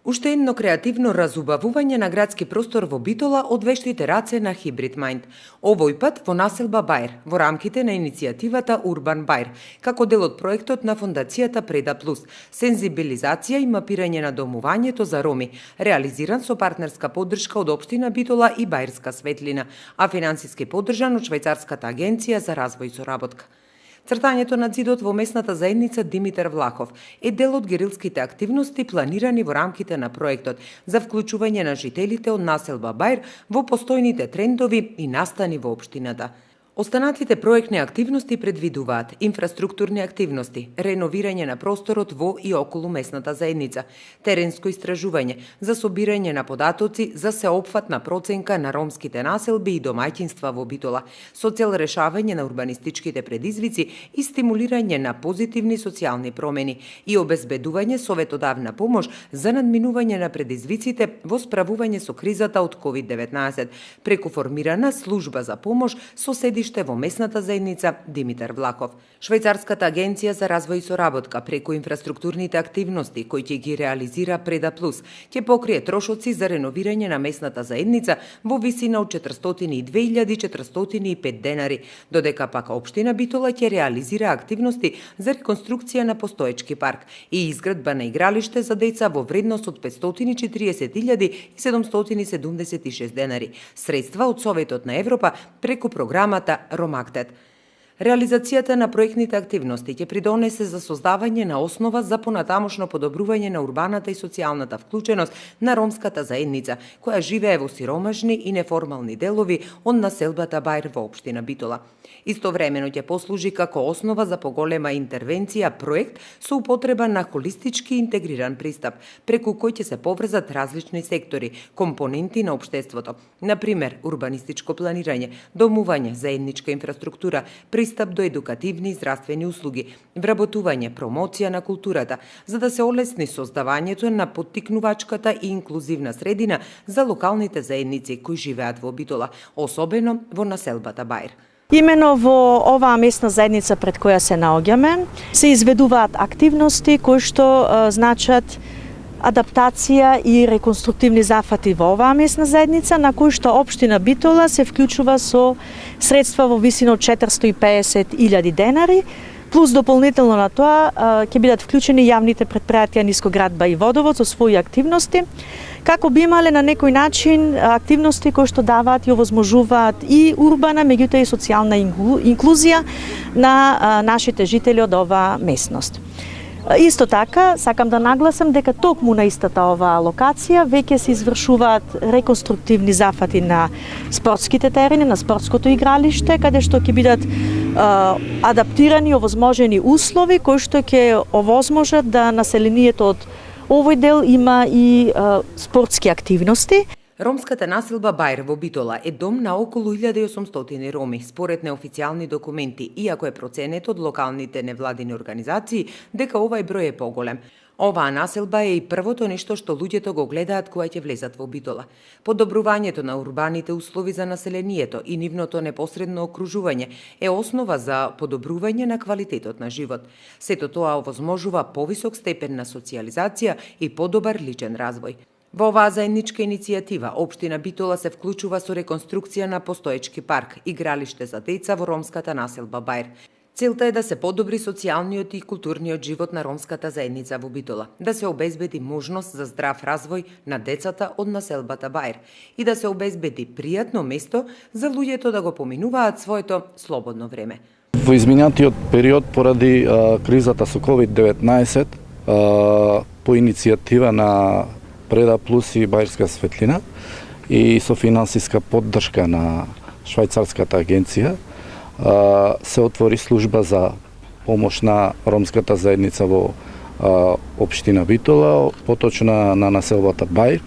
Уште едно креативно разубавување на градски простор во Битола од вештите раце на Hybrid Mind. Овој пат во населба Бајр, во рамките на иницијативата Урбан Бајр, како дел од проектот на Фондацијата Преда Плюс, сензибилизација и мапирање на домувањето за роми, реализиран со партнерска поддршка од Општина Битола и Бајрска светлина, а финансиски поддржан од Швајцарската агенција за развој и соработка. Цртањето на ѕидот во местната заедница Димитар Влахов е дел од герилските активности планирани во рамките на проектот за вклучување на жителите од населба Бајр во постојните трендови и настани во општината. Останатите проектни активности предвидуваат инфраструктурни активности, реновирање на просторот во и околу местната заедница, теренско истражување за собирање на податоци за сеопфатна проценка на ромските населби и домаќинства во Битола, со цел решавање на урбанистичките предизвици и стимулирање на позитивни социјални промени и обезбедување советодавна помош за надминување на предизвиците во справување со кризата од COVID-19, преку формирана служба за помош со седиште во местната заедница Димитар Влахов. Швајцарската агенција за развој и соработка преку инфраструктурните активности кои ќе ги реализира Преда Плюс ќе покрие трошоци за реновирање на местната заедница во висина од 402.405 денари, додека пак Општина Битола ќе реализира активности за реконструкција на постоечки парк и изградба на игралиште за деца во вредност од 540.776 денари, средства од Советот на Европа преку програмата Ромактет. Реализацијата на проектните активности ќе придонесе за создавање на основа за понатамошно подобрување на урбаната и социјалната вклученост на ромската заедница, која живее во сиромашни и неформални делови од населбата Бајр во Општина Битола. Истовремено ќе послужи како основа за поголема интервенција проект со употреба на холистички интегриран пристап, преку кој ќе се поврзат различни сектори, компоненти на општеството, например урбанистичко планирање, домување, заедничка инфраструктура, пристап до едукативни и здравствени услуги, вработување, промоција на културата, за да се олесни создавањето на поттикнувачката и инклузивна средина за локалните заедници кои живеат во Битола, особено во населбата Бајр. Имено во оваа местна заедница пред која се наоѓаме, се изведуваат активности кои што значат адаптација и реконструктивни зафати во оваа местна заедница, на кои што Општина Битола се вклучува со средства во висина од 450.000 денари, плюс дополнително на тоа ќе бидат вклучени јавните претпријатија Нискоградба и Водовод со своји активности, како би имале на некој начин активности кои што даваат и овозможуваат и урбана, меѓутоа и социјална инклузија на нашите жители од оваа местност. Исто така, сакам да нагласам дека токму на истата оваа локација веќе се извршуваат реконструктивни зафати на спортските терени, на спортското игралиште, каде што ќе бидат адаптирани и овозможени услови кои што ќе овозможат да населението од овој дел има и спортски активности. Ромската населба Бајр во Битола е дом на околу 1800 роми, според неофицијални документи, иако е проценет од локалните невладини организации дека овај број е поголем. Оваа населба е и првото нешто што луѓето го гледаат кога ќе влезат во Битола. Подобрувањето на урбаните услови за населението и нивното непосредно окружување е основа за подобрување на квалитетот на живот. Сето тоа овозможува повисок степен на социјализација и подобар личен развој. Во оваа заедничка иницијатива, Општина Битола се вклучува со реконструкција на постоечки парк, игралиште за деца во ромската населба Бајр. Целта е да се подобри социјалниот и културниот живот на ромската заедница во Битола, да се обезбеди можност за здрав развој на децата од населбата Бајр и да се обезбеди пријатно место за луѓето да го поминуваат своето слободно време. Во изминатиот период поради кризата со COVID-19 по иницијатива на Преда Плюс и Бајрска светлина и со финансиска поддршка на Швајцарската агенција се отвори служба за помош на ромската заедница во Општина Битола, поточно на населбата Бајр,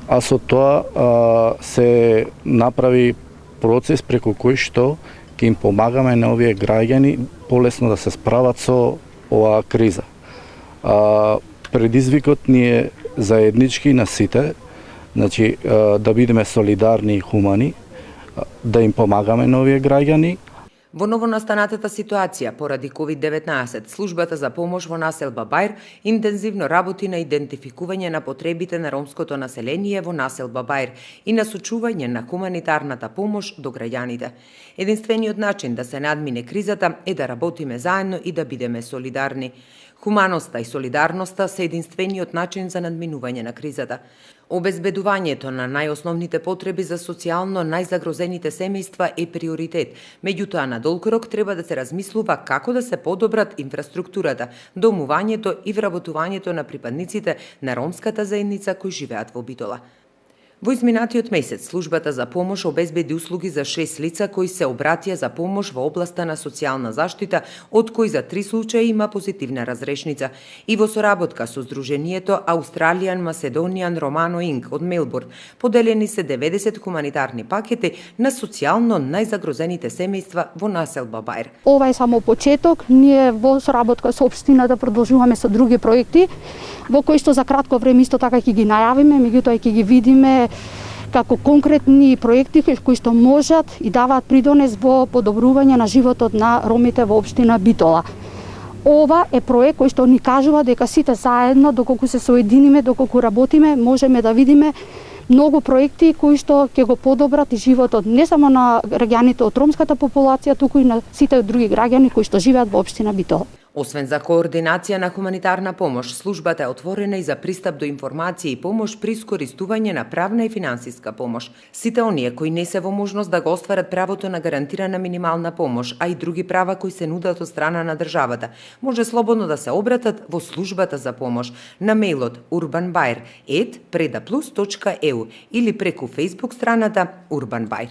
а со тоа се направи процес преку кој што ќе им помагаме на овие граѓани полесно да се справат со оваа криза. Предизвикот ни е заеднички на сите, значи да бидеме солидарни и хумани, да им помагаме на овие граѓани. Во новонастанатата ситуација поради COVID-19, службата за помош во населба Бајр интензивно работи на идентификување на потребите на ромското население во населба Бајр и насочување на хуманитарната помош до граѓаните. Единствениот начин да се надмине кризата е да работиме заедно и да бидеме солидарни. Хуманоста и солидарноста се единствениот начин за надминување на кризата. Обезбедувањето на најосновните потреби за социјално најзагрозените семејства е приоритет. Меѓутоа, на долг рок треба да се размислува како да се подобрат инфраструктурата, домувањето и вработувањето на припадниците на ромската заедница кои живеат во Битола. Во изминатиот месец, службата за помош обезбеди услуги за 6 лица кои се обратија за помош во областа на социјална заштита, од кои за 3 случаи има позитивна разрешница. И во соработка со Сдруженијето Australian Macedonian Romano Inc. од Мелбурн, поделени се 90 хуманитарни пакети на социјално најзагрозените семејства во населба Бајр. Ова е само почеток. Ние во соработка со општината продолжуваме со други проекти, во кои што за кратко време исто така ќе ги најавиме, меѓутоа ќе ги видиме како конкретни проекти кои што можат и даваат придонес во подобрување на животот на ромите во општина Битола. Ова е проект кој што ни кажува дека сите заедно, доколку се соединиме, доколку работиме, можеме да видиме многу проекти кои што ќе го подобрат и животот не само на граѓаните од ромската популација, туку и на сите други граѓани кои што живеат во општина Битола. Освен за координација на хуманитарна помош, службата е отворена и за пристап до информација и помош при искористување на правна и финансиска помош. Сите оние кои не се во можност да го остварат правото на гарантирана минимална помош, а и други права кои се нудат од страна на државата, може слободно да се обратат во службата за помош на мејлот urbanbair@predaplus.eu или преку Facebook страната Urban Bair.